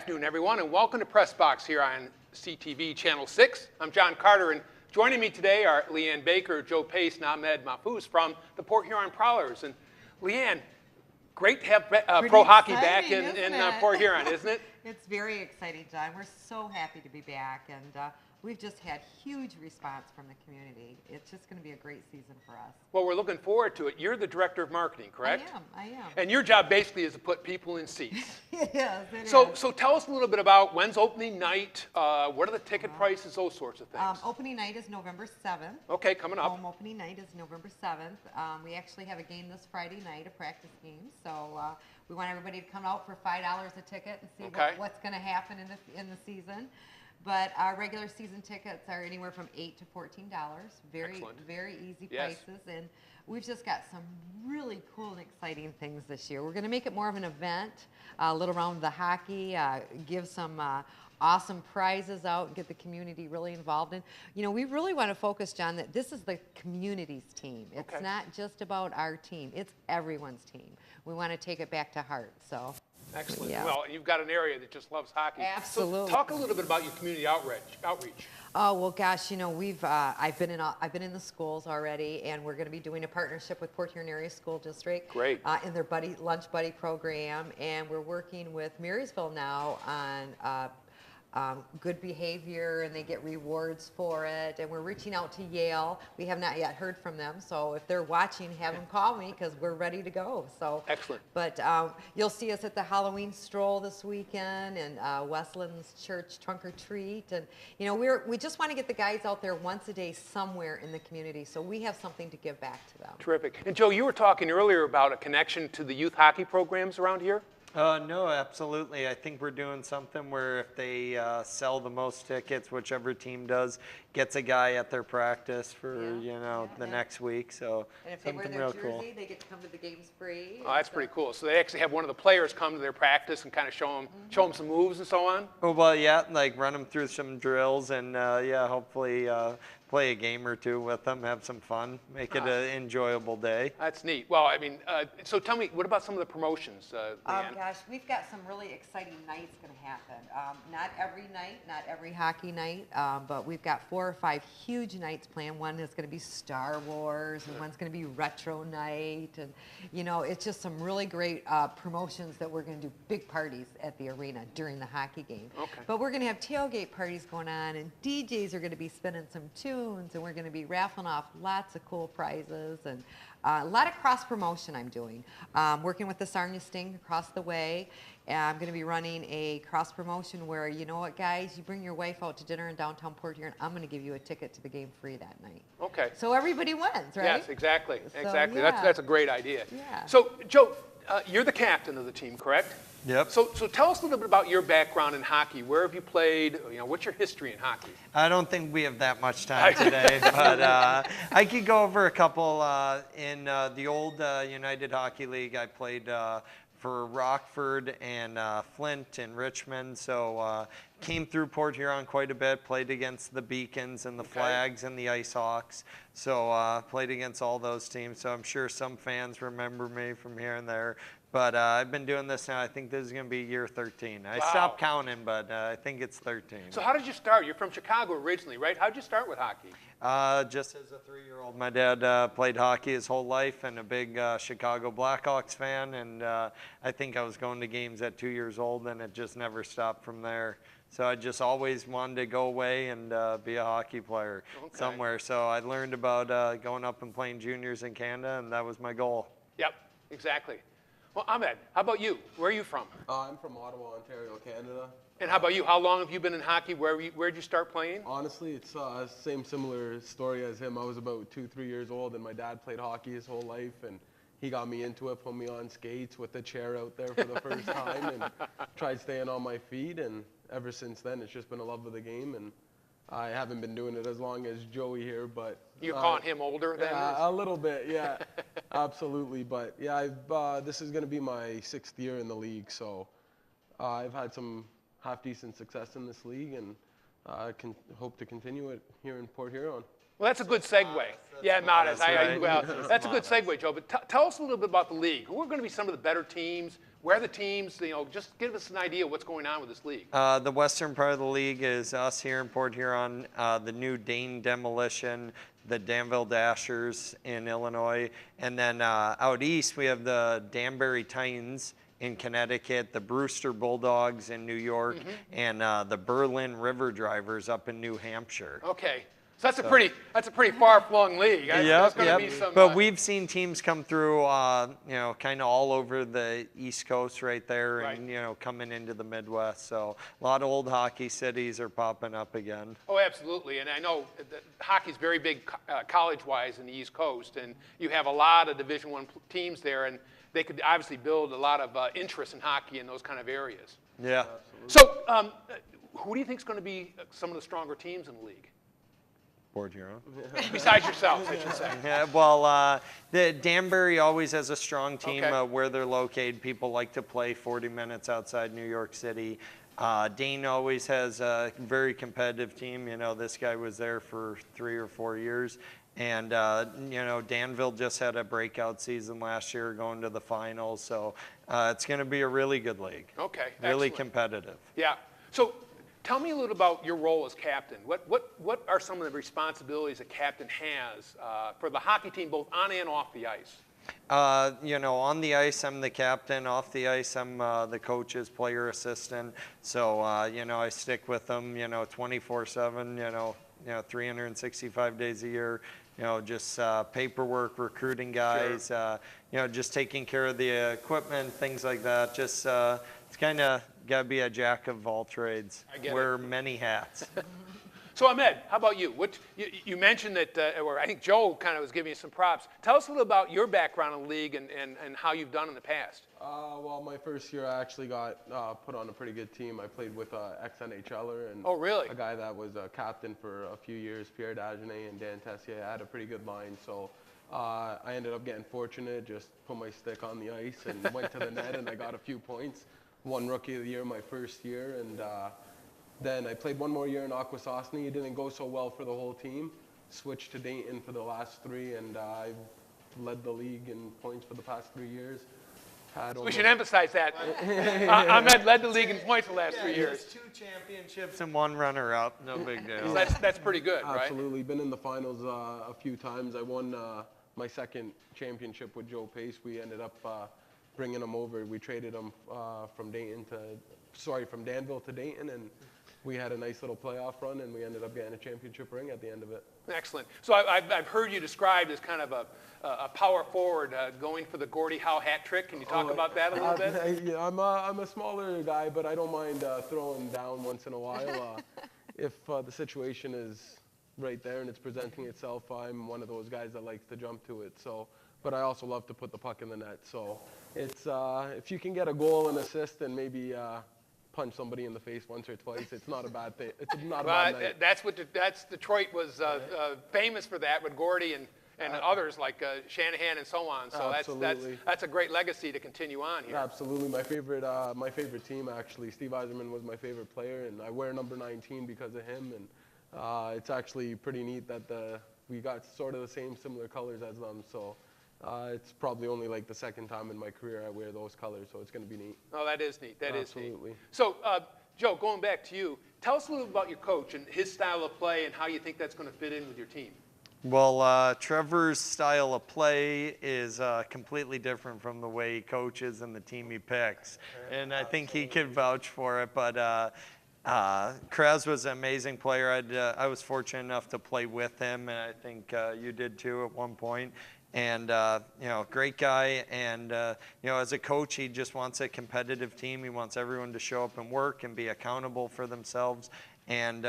afternoon, everyone, and welcome to Press Box here on CTV Channel 6. I'm John Carter, and joining me today are Leanne Baker, Joe Pace, and Ahmed Mahfouz from the Port Huron Prowlers. And Leanne, great to have pro hockey back in Port Huron, isn't it? It's very exciting, John. We're so happy to be back, and we've just had huge response from the community. It's just going to be a great season for us. Well, we're looking forward to it. You're the director of marketing, correct? I am. And your job basically is to put people in seats. It is. So tell us a little bit about when's opening night, what are the ticket prices, those sorts of things. Opening night is November 7th. Okay, coming up. Home opening night is November 7th. We actually have a game this Friday night, a practice game. So we want everybody to come out for $5 a ticket and see what's going to happen in the season. But our regular season tickets are anywhere from $8 to $14. Very easy prices. And we've just got some really cool and exciting things this year. We're going to make it more of an event, a little round of the hockey, give some awesome prizes out and get the community really involved in. You know, we really want to focus, John, that this is the community's team. It's not just about our team. It's everyone's team. We want to take it back to heart. So. Excellent. Yeah. Well, you've got an area that just loves hockey. Absolutely. So talk a little bit about your community outreach. Oh well, gosh, you know, I've been in the schools already, and we're going to be doing a partnership with Port Huron Area School District. Great. In their lunch buddy program, and we're working with Marysville now on good behavior, and they get rewards for it. And we're reaching out to Yale. We have not yet heard from them, so if they're watching, have them call me because we're ready to go. So excellent. But you'll see us at the Halloween stroll this weekend, and Westland's Church trunk or treat, and you know we just want to get the guys out there once a day somewhere in the community, so we have something to give back to them. Terrific. And Joe, you were talking earlier about a connection to the youth hockey programs around here. No, absolutely. I think we're doing something where if they sell the most tickets, whichever team does, gets a guy at their practice for the next week. So and if they wear their jersey, they get to come to the games free. Oh, that's pretty cool. So they actually have one of the players come to their practice and kind of show them some moves and so on. Oh well, yeah, like run them through some drills and hopefully play a game or two with them, have some fun, make it an enjoyable day. That's neat. Well, I mean, so tell me, what about some of the promotions, Leanne? Gosh, we've got some really exciting nights going to happen. Not every night, not every hockey night, but we've got 4 or 5 huge nights planned. One is going to be Star Wars, and one's going to be Retro Night, and you know, it's just some really great promotions that we're going to do big parties at the arena during the hockey game. Okay. But we're going to have tailgate parties going on, and DJs are going to be spinning some tunes, and we're going to be raffling off lots of cool prizes, and a lot of cross promotion I'm doing. Working with the Sarnia Sting across the way, and I'm going to be running a cross promotion where, you know what, guys, you bring your wife out to dinner in downtown Port Huron, I'm going to give you a ticket to the game free that night. Okay. So everybody wins, right? Yes, exactly. So, exactly. yeah. That's a great idea. Yeah. So, Joe, you're the captain of the team, correct? Yep. So tell us a little bit about your background in hockey. Where have you played? You know, what's your history in hockey? I don't think we have that much time today, but I could go over a couple. In the old United Hockey League, I played for Rockford and Flint and Richmond, so came through Port Huron quite a bit, played against the Beacons and the Flags and the Ice Hawks, so played against all those teams, so I'm sure some fans remember me from here and there. But I've been doing this now. I think this is going to be year 13. I stopped counting, but I think it's 13. So how did you start? You're from Chicago originally, right? How did you start with hockey? Just as a 3-year-old. My dad played hockey his whole life and a big Chicago Blackhawks fan. And I think I was going to games at 2 years old, and it just never stopped from there. So I just always wanted to go away and be a hockey player somewhere. So I learned about going up and playing juniors in Canada, and that was my goal. Yep, exactly. Well, Ahmed, how about you? Where are you from? I'm from Ottawa, Ontario, Canada. And how about you? How long have you been in hockey? Where'd you start playing? Honestly, it's similar story as him. I was about 2-3 years old, and my dad played hockey his whole life, and he got me into it, put me on skates with the chair out there for the first time, and tried staying on my feet. And ever since then, it's just been a love of the game. And I haven't been doing it as long as Joey here, but you're calling him older then? Yeah, a little bit, yeah, absolutely. But yeah, this is going to be my 6th year in the league, so I've had some half-decent success in this league, and I can hope to continue it here in Port Huron. Well, that's a good segue. That's a good segue, Joe. But tell us a little bit about the league. Who are going to be some of the better teams? where are the teams? Just give us an idea of what's going on with this league. The western part of the league is us here in Port Huron, the new Dane Demolition, the Danville Dashers in Illinois, and then out east we have the Danbury Titans in Connecticut, the Brewster Bulldogs in New York, and the Berlin River Drivers up in New Hampshire. Okay. So that's a pretty far-flung league. Be some, but we've seen teams come through, kind of all over the East Coast right there, and coming into the Midwest. So a lot of old hockey cities are popping up again. Oh, absolutely. And I know that hockey's very big college-wise in the East Coast, and you have a lot of Division I teams there, and they could obviously build a lot of interest in hockey in those kind of areas. Yeah. So, who do you think is going to be some of the stronger teams in the league? Port Huron. Besides yourself, I should say. Yeah, well, the Danbury always has a strong team where they're located. People like to play 40 minutes outside New York City. Dane always has a very competitive team. This guy was there for 3 or 4 years. And, Danville just had a breakout season last year going to the finals. So it's going to be a really good league. Okay, really excellent. Competitive. Yeah. So tell me a little about your role as captain. What are some of the responsibilities a captain has for the hockey team, both on and off the ice? On the ice, I'm the captain. Off the ice, I'm the coach's player assistant. So, I stick with them, 24/7, 365 days a year. Just paperwork, recruiting guys, Sure. Just taking care of the equipment, things like that. Just it's kind of got to be a jack of all trades. I get Wear many hats. So Ahmed, how about you? You mentioned that, or I think Joe kind of was giving you some props. Tell us a little about your background in the league and how you've done in the past. Well, my first year I actually got put on a pretty good team. I played with an ex-NHLer and Oh, really? a guy that was a captain for a few years, Pierre Dagenet and Dan Tessier. I had a pretty good line, so I ended up getting fortunate, just put my stick on the ice and went to the net and I got a few points. Won Rookie of the Year my first year, and then I played one more year in Akwesasne. It didn't go so well for the whole team. Switched to Dayton for the last 3, and I've led the league in points for the past 3 years. We should emphasize that. Ahmed led the league in points the last 3 years. 2 championships and 1 runner-up. No big deal. So that's pretty good, right? Absolutely. Been in the finals a few times. I won my second championship with Joe Pace. We ended up bringing him over. We traded him from Danville to Dayton, and we had a nice little playoff run, and we ended up getting a championship ring at the end of it. Excellent. So I've heard you described as kind of a power forward going for the Gordie Howe hat trick. Can you talk about that a little bit? Yeah, I'm a smaller guy, but I don't mind throwing down once in a while. If the situation is right there and it's presenting itself, I'm one of those guys that likes to jump to it. So, but I also love to put the puck in the net. So it's if you can get a goal and assist and maybe punch somebody in the face once or twice, it's not a bad thing. It's not a bad night. That's Detroit was famous for that with Gordie and others like Shanahan and so on. So that's a great legacy to continue on here. Absolutely, my favorite team actually. Steve Yzerman was my favorite player, and I wear number 19 because of him. And it's actually pretty neat that we got sort of the similar colors as them. So. It's probably only like the second time in my career I wear those colors, so it's going to be neat. Oh, that is neat. That Absolutely. Is neat. So, Joe, going back to you, tell us a little about your coach and his style of play and how you think that's going to fit in with your team. Well, Trevor's style of play is completely different from the way he coaches and the team he picks, and I think he could vouch for it. But Kraz was an amazing player. I was fortunate enough to play with him, and I think you did too at one point. And, great guy. And, as a coach, he just wants a competitive team. He wants everyone to show up and work and be accountable for themselves. And,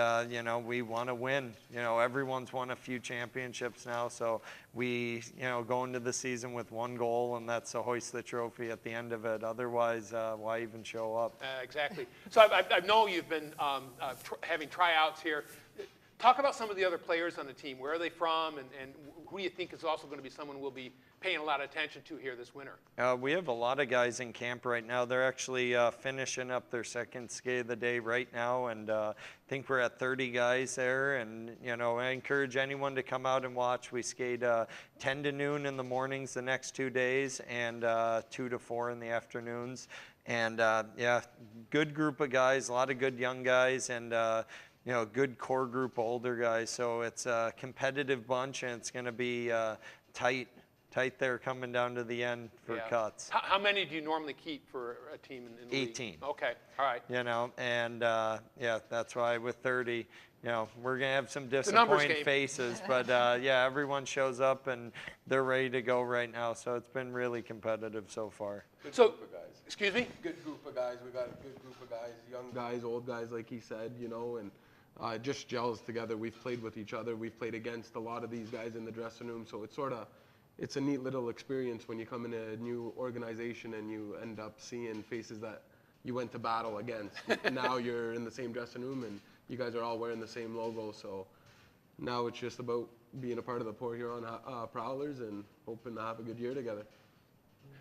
we want to win. Everyone's won a few championships now. So we, go into the season with one goal, and that's to hoist the trophy at the end of it. Otherwise, why even show up? Exactly. So I know you've been having tryouts here. Talk about some of the other players on the team. Where are they from, and who do you think is also going to be someone we'll be paying a lot of attention to here this winter? We have a lot of guys in camp right now. They're actually finishing up their second skate of the day right now, and I think we're at 30 guys there. And I encourage anyone to come out and watch. We skate 10 to noon in the mornings the next 2 days, and 2 to 4 in the afternoons. And yeah, good group of guys, a lot of good young guys, and good core group of older guys. So it's a competitive bunch, and it's going to be tight there coming down to the end for cuts. How many do you normally keep for a team in the league? 18. Okay, all right. And yeah, that's why with 30, we're going to have some disappointed faces, but yeah, everyone shows up and they're ready to go right now. So it's been really competitive so far. Good group of guys. Excuse me? Good group of guys. We got a good group of guys, young guys, old guys, like he said, and just gels together. We've played with each other. We've played against a lot of these guys in the dressing room. So it's a neat little experience when you come in a new organization and you end up seeing faces that you went to battle against. Now you're in the same dressing room and you guys are all wearing the same logo. So now it's just about being a part of the Port Huron Prowlers and hoping to have a good year together.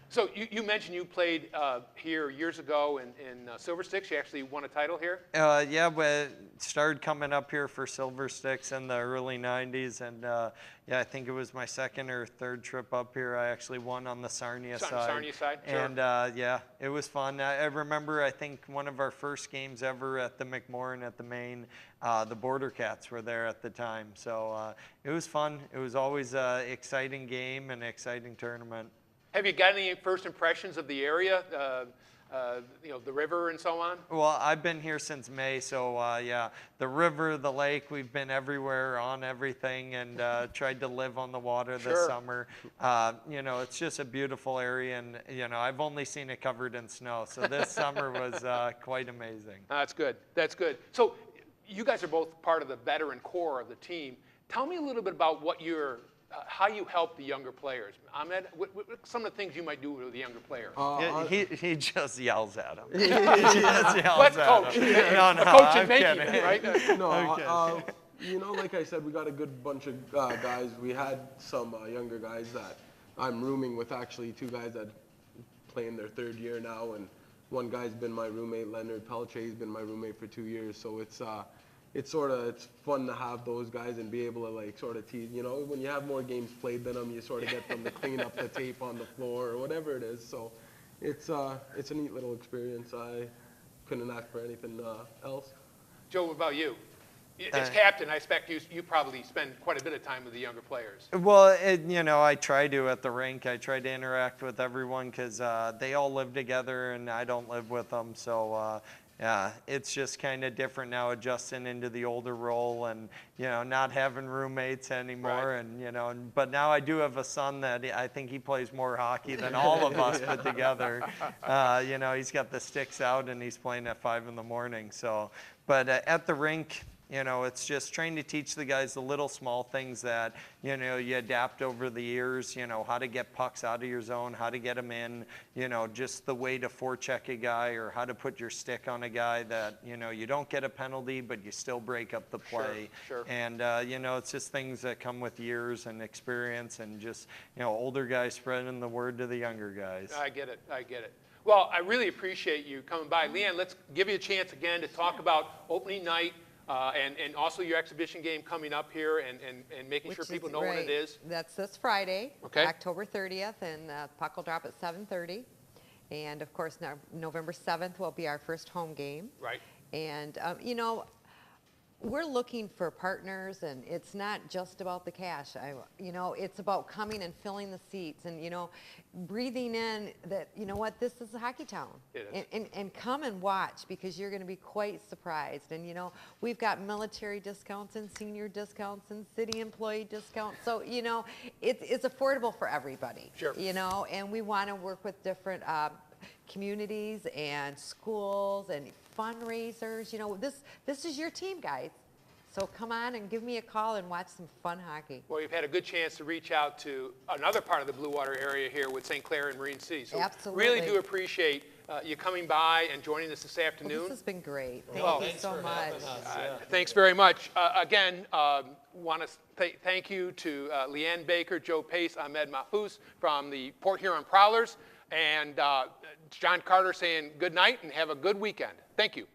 So you mentioned you played here years ago in Silver Sticks. You actually won a title here? Yeah, we started coming up here for Silver Sticks in the early 90s. And yeah, I think it was my second or third trip up here. I actually won on the Sarnia side. Sarnia side, sure. And yeah, it was fun. I remember, I think, one of our first games ever at the McMorran at the Main, the Border Cats were there at the time. So it was fun. It was always an exciting game and an exciting tournament. Have you got any first impressions of the area, the river and so on? Well, I've been here since May, so yeah, the river, the lake, we've been everywhere on everything and tried to live on the water this summer. It's just a beautiful area, and I've only seen it covered in snow, so this summer was quite amazing. That's good. That's good. So you guys are both part of the veteran core of the team. Tell me a little bit about how you help the younger players. Ahmed, what some of the things you might do with the younger player? He just yells at him. He just yells coach. No, Coach and making it, right? No, like I said, we got a good bunch of guys. We had some younger guys that I'm rooming with, actually 2 guys that play in their 3rd year now, and one guy's been my roommate, Leonard Pelche. He's been my roommate for 2 years, so it's fun to have those guys and be able to tease. When you have more games played than them, you sort of get them to clean up the tape on the floor or whatever it is. So it's a neat little experience. I couldn't ask for anything else. Joe, what about you? As captain, I expect you probably spend quite a bit of time with the younger players. Well, I try to at the rink. I try to interact with everyone because they all live together and I don't live with them. So yeah, it's just kind of different now, adjusting into the older role and, not having roommates anymore. Right. And, but now I do have a son that I think he plays more hockey than all of us put together. He's got the sticks out and he's playing at 5 in the morning. So, but at the rink, it's just trying to teach the guys the little small things that, you adapt over the years, how to get pucks out of your zone, how to get them in, just the way to forecheck a guy or how to put your stick on a guy that, you don't get a penalty, but you still break up the play. Sure. And, it's just things that come with years and experience and just, older guys spreading the word to the younger guys. I get it. Well, I really appreciate you coming by. Leanne, let's give you a chance again to talk about opening night. And also your exhibition game coming up here and making sure people know when it is. That's this Friday, okay. October 30th, and the puck will drop at 7:30. And, of course, November 7th will be our first home game. Right. And, we're looking for partners, and it's not just about the cash. It's about coming and filling the seats and, breathing in that, this is a hockey town. It is. And come and watch because you're going to be quite surprised. And, we've got military discounts and senior discounts and city employee discounts. So, it's affordable for everybody. Sure. And we want to work with different communities and schools and fundraisers. This is your team, guys. So come on and give me a call and watch some fun hockey. Well, you've had a good chance to reach out to another part of the Blue Water area here with St. Clair and Marine City. So absolutely. Really do appreciate you coming by and joining us this afternoon. Well, this has been great. Thank you so much. Thanks very much. Again, want to thank you to Leanne Baker, Joe Pace, Ahmed Mahfouz from the Port Huron Prowlers, and John Carter saying good night and have a good weekend. Thank you.